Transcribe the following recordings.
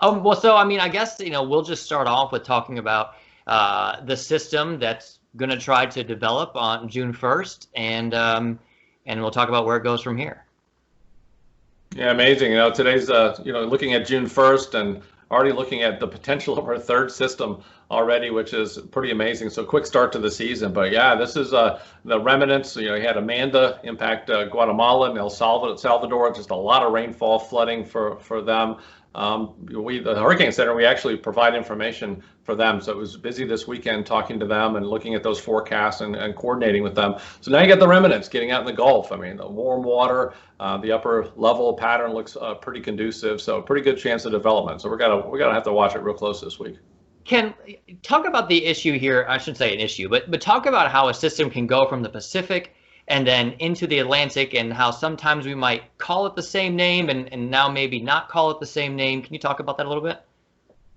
Well, so I mean, I guess we'll just start off with talking about the system that's going to try to develop on June 1st, and we'll talk about where it goes from here. Yeah, amazing. Today's looking at June 1st and already looking at the potential of our third system already, which is pretty amazing. So quick start to the season. But yeah, this is the remnants. You had Amanda impact Guatemala and El Salvador. Just a lot of rainfall, flooding for them. The Hurricane Center, we actually provide information for them. So it was busy this weekend talking to them and looking at those forecasts and coordinating with them. So now you got the remnants getting out in the Gulf. I mean, the warm water, the upper level pattern looks pretty conducive. So pretty good chance of development. So we're gonna have to watch it real close this week. Ken, talk about the issue here. I shouldn't say an issue, but talk about how a system can go from the Pacific and then into the Atlantic, and how sometimes we might call it the same name and now maybe not call it the same name. Can you talk about that a little bit?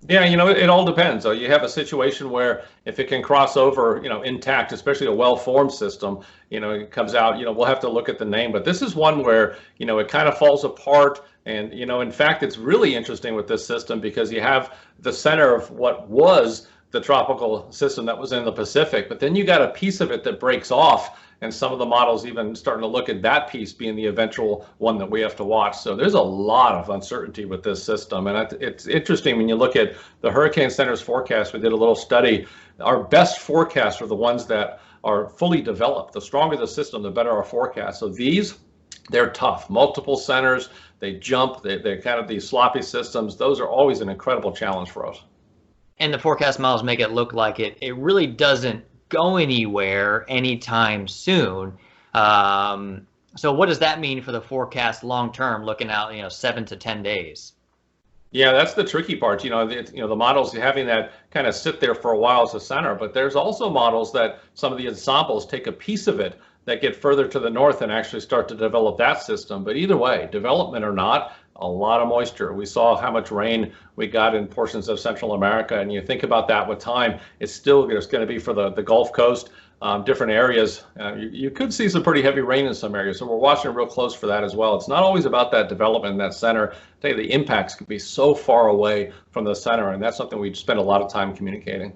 Yeah, it all depends. So you have a situation where if it can cross over, intact, especially a well-formed system, it comes out, we'll have to look at the name. But this is one where, it kind of falls apart. And, in fact, it's really interesting with this system because you have the center of what was the tropical system that was in the Pacific, but then you got a piece of it that breaks off. And some of the models even starting to look at that piece being the eventual one that we have to watch. So there's a lot of uncertainty with this system. And it's interesting when you look at the Hurricane Center's forecast. We did a little study. Our best forecasts are the ones that are fully developed. The stronger the system, the better our forecast. So they're tough. Multiple centers, they jump, they're kind of these sloppy systems. Those are always an incredible challenge for us. And the forecast models make it look like it really doesn't go anywhere anytime soon. So what does that mean for the forecast long term, looking out 7 to 10 days? Yeah, that's the tricky part. The models having that kind of sit there for a while as a center, but there's also models that some of the ensembles take a piece of it that get further to the north and actually start to develop that system. But either way, development or not, a lot of moisture. We saw how much rain we got in portions of Central America, and you think about that with time, it's still there's going to be for the Gulf Coast, different areas. You could see some pretty heavy rain in some areas, so we're watching real close for that as well. It's not always about that development in that center. I tell you, the impacts could be so far away from the center, and that's something we spend a lot of time communicating.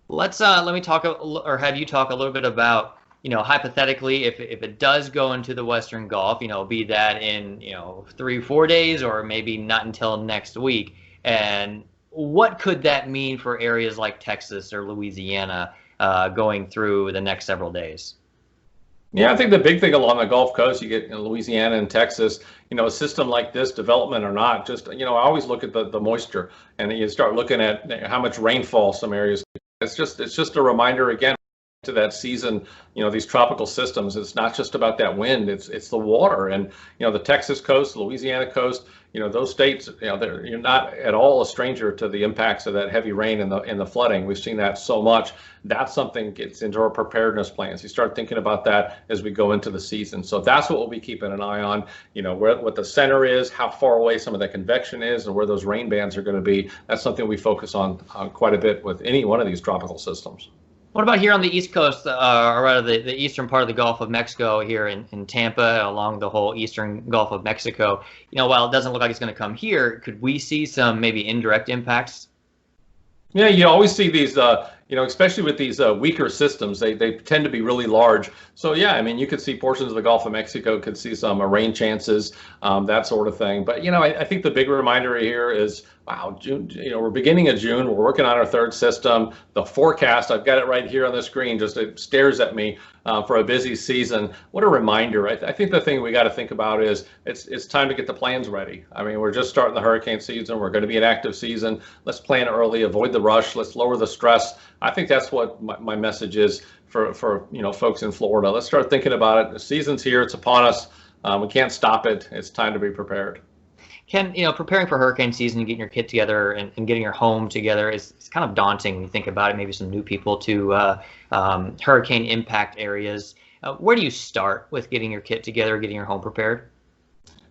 Let me talk, or have you talk a little bit about hypothetically, if it does go into the Western Gulf, be that in 3-4 days or maybe not until next week, and what could that mean for areas like Texas or Louisiana going through the next several days? Yeah, I think the big thing along the Gulf Coast, you get Louisiana and Texas, a system like this, development or not, just, I always look at the moisture, and then you start looking at how much rainfall some areas. It's just a reminder again to that season, these tropical systems, it's not just about that wind, it's the water. And the Texas coast, Louisiana coast, those states, you're not at all a stranger to the impacts of that heavy rain and the flooding. We've seen that so much. That's something gets into our preparedness plans. You start thinking about that as we go into the season. So that's what we'll be keeping an eye on, what the center is, how far away some of that convection is, and where those rain bands are going to be. That's something we focus on quite a bit with any one of these tropical systems. What about here on the East Coast, or rather the eastern part of the Gulf of Mexico here in Tampa, along the whole eastern Gulf of Mexico? While it doesn't look like it's going to come here, could we see some maybe indirect impacts? Yeah, you always see these, especially with these weaker systems, they tend to be really large. So yeah, I mean, you could see portions of the Gulf of Mexico could see some rain chances, that sort of thing. But I think the big reminder here is, wow, June. We're beginning of June. We're working on our third system. The forecast, I've got it right here on the screen. Just it stares at me for a busy season. What a reminder! I think the thing we got to think about is it's time to get the plans ready. I mean, we're just starting the hurricane season. We're going to be an active season. Let's plan early. Avoid the rush. Let's lower the stress. I think that's what my message is for folks in Florida. Let's start thinking about it. The season's here. It's upon us. We can't stop it. It's time to be prepared. Ken, preparing for hurricane season and getting your kit together and getting your home together is kind of daunting when you think about it. Maybe some new people to hurricane impact areas. Where do you start with getting your kit together, getting your home prepared?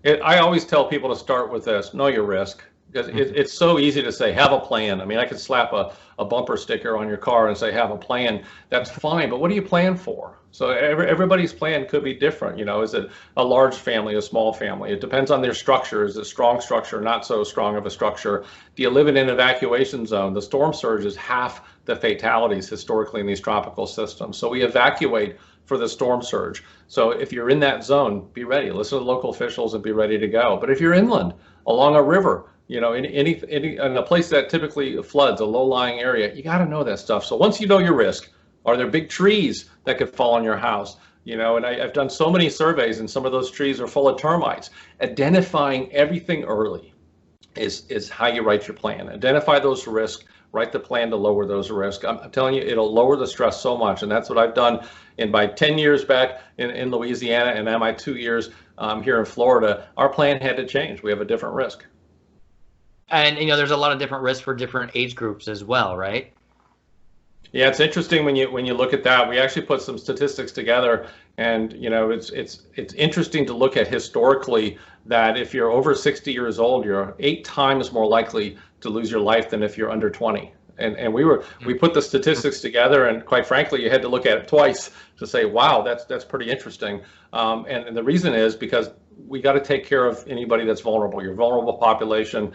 I always tell people to start with this: know your risk. Because it's so easy to say, have a plan. I mean, I could slap a bumper sticker on your car and say, have a plan. That's fine, but what do you plan for? So everybody's plan could be different. You know, is it a large family, a small family? It depends on their structure. Is it strong structure, not so strong of a structure? Do you live in an evacuation zone? The storm surge is half the fatalities historically in these tropical systems. So we evacuate for the storm surge. So if you're in that zone, be ready. Listen to local officials and be ready to go. But if you're inland, along a river, you know, in a place that typically floods, a low-lying area, you got to know that stuff. So once you know your risk, are there big trees that could fall on your house? You know, and I've done so many surveys, and some of those trees are full of termites. Identifying everything early is how you write your plan. Identify those risks, write the plan to lower those risks. I'm telling you, it'll lower the stress so much, and that's what I've done in my 10 years back in Louisiana, and now my 2 years here in Florida. Our plan had to change. We have a different risk. And, you know, there's a lot of different risks for different age groups as well, right? Yeah, it's interesting when you look at that. We actually put some statistics together, and you know, it's interesting to look at historically that if you're over 60 years old, you're 8 times more likely to lose your life than if you're under 20. And we put the statistics together, and quite frankly, you had to look at it twice to say, wow, that's pretty interesting. And the reason is because we got to take care of anybody that's vulnerable, your vulnerable population,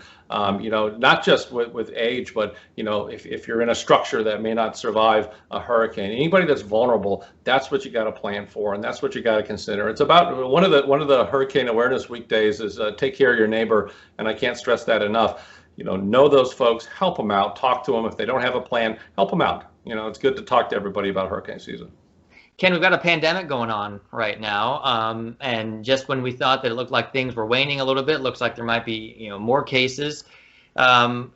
you know, not just with age, but, you know, if you're in a structure that may not survive a hurricane, anybody that's vulnerable, that's what you got to plan for, and that's what you got to consider. It's about one of the hurricane awareness weekdays is take care of your neighbor, and I can't stress that enough. You know those folks, help them out, talk to them. If they don't have a plan, help them out. You know, it's good to talk to everybody about hurricane season. Ken, we've got a pandemic going on right now, and just when we thought that it looked like things were waning a little bit, looks like there might be, you know, more cases. How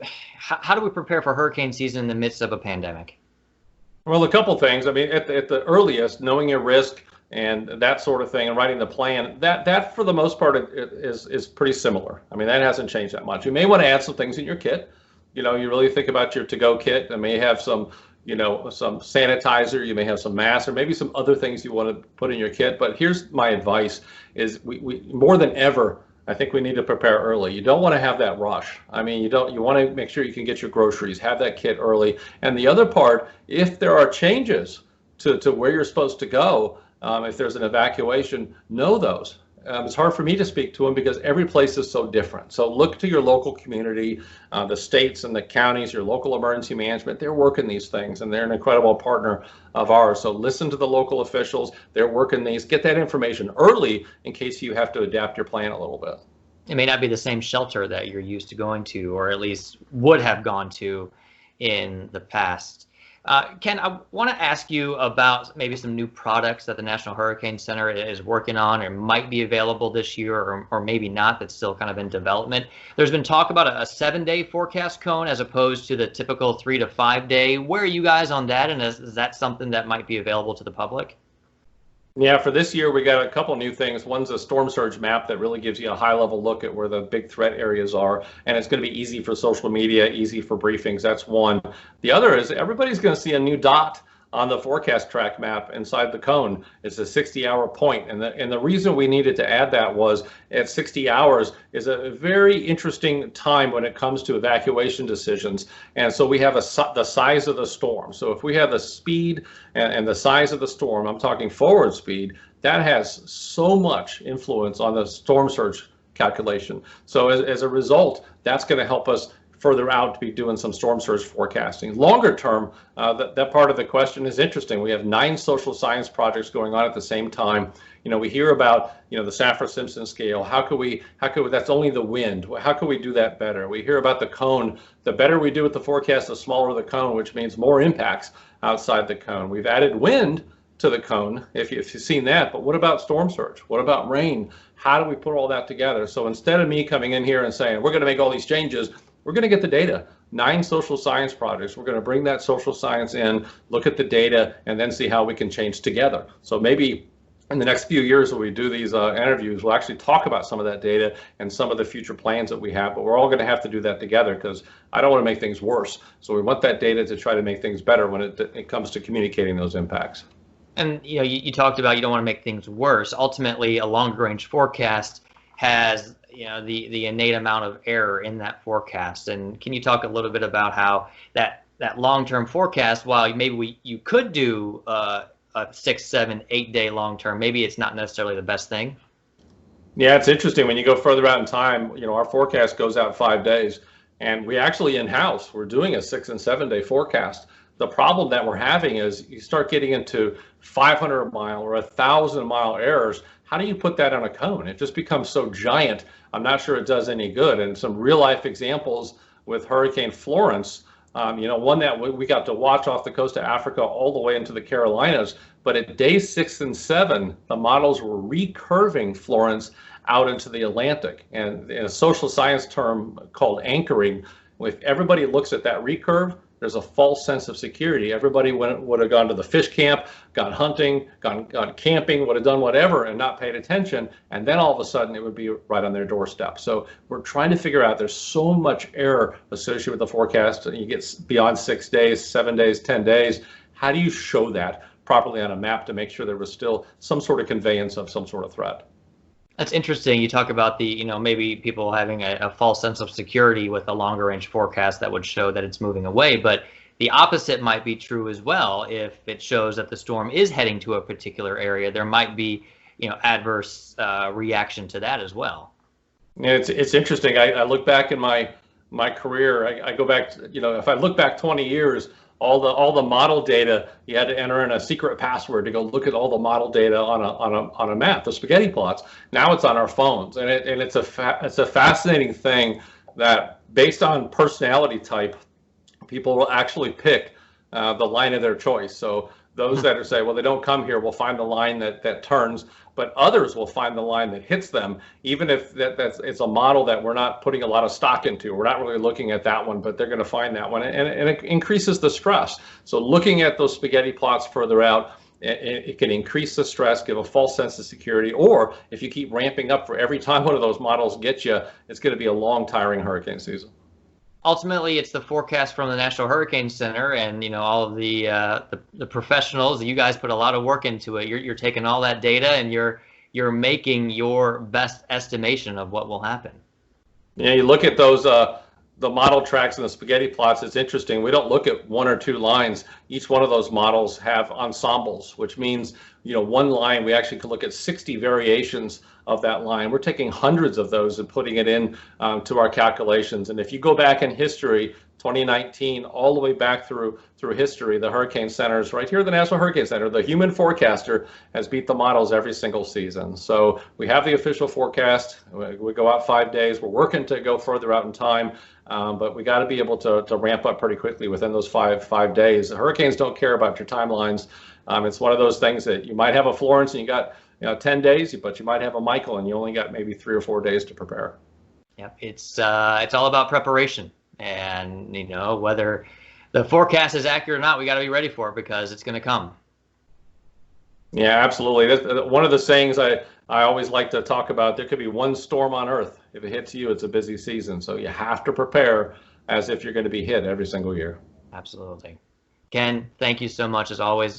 do we prepare for hurricane season in the midst of a pandemic? Well, a couple things. I mean, at the earliest, knowing your risk and that sort of thing, and writing the plan, that for the most part is pretty similar. I mean, that hasn't changed that much. You may want to add some things in your kit. You know, you really think about your to-go kit. It may have some, you know, some sanitizer, you may have some masks, or maybe some other things you want to put in your kit. But here's my advice is we more than ever, I think we need to prepare early. You don't want to have that rush. I mean, you want to make sure you can get your groceries, have that kit early. And the other part, if there are changes to where you're supposed to go, if there's an evacuation, know those. It's hard for me to speak to them because every place is so different. So look to your local community, the states and the counties, your local emergency management. They're working these things, and they're an incredible partner of ours. So listen to the local officials. They're working these. Get that information early in case you have to adapt your plan a little bit. It may not be the same shelter that you're used to going to, or at least would have gone to in the past. Ken, I want to ask you about maybe some new products that the National Hurricane Center is working on or might be available this year, or maybe not, that's still kind of in development. There's been talk about a 7-day forecast cone as opposed to the typical 3 to 5 day. Where are you guys on that, and is that something that might be available to the public? Yeah, for this year, we got a couple new things. One's a storm surge map that really gives you a high-level look at where the big threat areas are, and it's going to be easy for social media, easy for briefings. That's one. The other is everybody's going to see a new dot on the forecast track map inside the cone. It's a 60-hour point, and the reason we needed to add that was at 60 hours is a very interesting time when it comes to evacuation decisions. And so we have the size of the storm. So if we have the speed and the size of the storm, I'm talking forward speed, that has so much influence on the storm surge calculation. So as a result, that's going to help us further out to be doing some storm surge forecasting. Longer term, that part of the question is interesting. We have 9 social science projects going on at the same time. You know, we hear about, you know, the Saffir-Simpson scale. How could we, that's only the wind. How can we do that better? We hear about the cone. The better we do with the forecast, the smaller the cone, which means more impacts outside the cone. We've added wind to the cone, if you've seen that, but what about storm surge? What about rain? How do we put all that together? So instead of me coming in here and saying, we're going to make all these changes, we're going to get the data. 9 social science projects. We're going to bring that social science in, look at the data, and then see how we can change together. So maybe in the next few years when we do these interviews, we'll actually talk about some of that data and some of the future plans that we have, but we're all going to have to do that together because I don't want to make things worse. So we want that data to try to make things better when it comes to communicating those impacts. And you know, you talked about you don't want to make things worse. Ultimately, a longer range forecast has the innate amount of error in that forecast. And can you talk a little bit about how that long-term forecast, while maybe you could do a 6, 7, 8 day long-term, maybe it's not necessarily the best thing? Yeah, it's interesting when you go further out in time. Our forecast goes out 5 days, and we actually in-house we're doing a 6 and 7 day forecast. The problem that we're having is you start getting into 500-mile or 1,000-mile errors. How do you put that on a cone? It just becomes so giant. I'm not sure it does any good. And some real life examples with Hurricane Florence, one that we got to watch off the coast of Africa all the way into the Carolinas. But at day 6 and 7, the models were recurving Florence out into the Atlantic. And in a social science term called anchoring, if everybody looks at that recurve, there's a false sense of security. Everybody would have gone to the fish camp, gone hunting, gone camping, would have done whatever and not paid attention. And then all of a sudden it would be right on their doorstep. So we're trying to figure out, there's so much error associated with the forecast. You get beyond 6 days, 7 days, 10 days. How do you show that properly on a map to make sure there was still some sort of conveyance of some sort of threat? That's interesting. You talk about the, maybe people having a false sense of security with a longer range forecast that would show that it's moving away, but the opposite might be true as well. If it shows that the storm is heading to a particular area, there might be, adverse reaction to that as well. Yeah, it's interesting. I look back in my career. I go back, if I look back 20 years, all the model data, you had to enter in a secret password to go look at all the model data on a map, the spaghetti plots. Now it's on our phones, and it's a fascinating thing that based on personality type, people will actually pick the line of their choice. So those that are say, well, they don't come here, will find the line that turns, but others will find the line that hits them, even if it's a model that we're not putting a lot of stock into. We're not really looking at that one, but they're going to find that one, and it increases the stress. So looking at those spaghetti plots further out, it can increase the stress, give a false sense of security, or if you keep ramping up for every time one of those models gets you, it's going to be a long, tiring hurricane season. Ultimately, it's the forecast from the National Hurricane Center, and all of the professionals. You guys put a lot of work into it. You're taking all that data and you're making your best estimation of what will happen. Yeah, you look at those the model tracks and the spaghetti plots. It's interesting. We don't look at 1 or 2 lines. Each one of those models have ensembles, which means one line we actually could look at 60 variations of that line. We're taking hundreds of those and putting it in to our calculations. And if you go back in history, 2019 all the way back through history, the hurricane centers right here at the National Hurricane Center, the human forecaster has beat the models every single season. So we have the official forecast. We go out 5 days. We're working to go further out in time, but we got to be able to ramp up pretty quickly within those five days. The hurricanes don't care about your timelines. It's one of those things that you might have a Florence and you got 10 days, but you might have a Michael and you only got maybe 3 or 4 days to prepare. Yep, it's all about preparation, and whether the forecast is accurate or not, we got to be ready for it because it's going to come. Yeah, absolutely. That's one of the sayings I always like to talk about. There could be one storm on Earth. If it hits you, it's a busy season. So you have to prepare as if you're going to be hit every single year. Absolutely. Ken, thank you so much as always.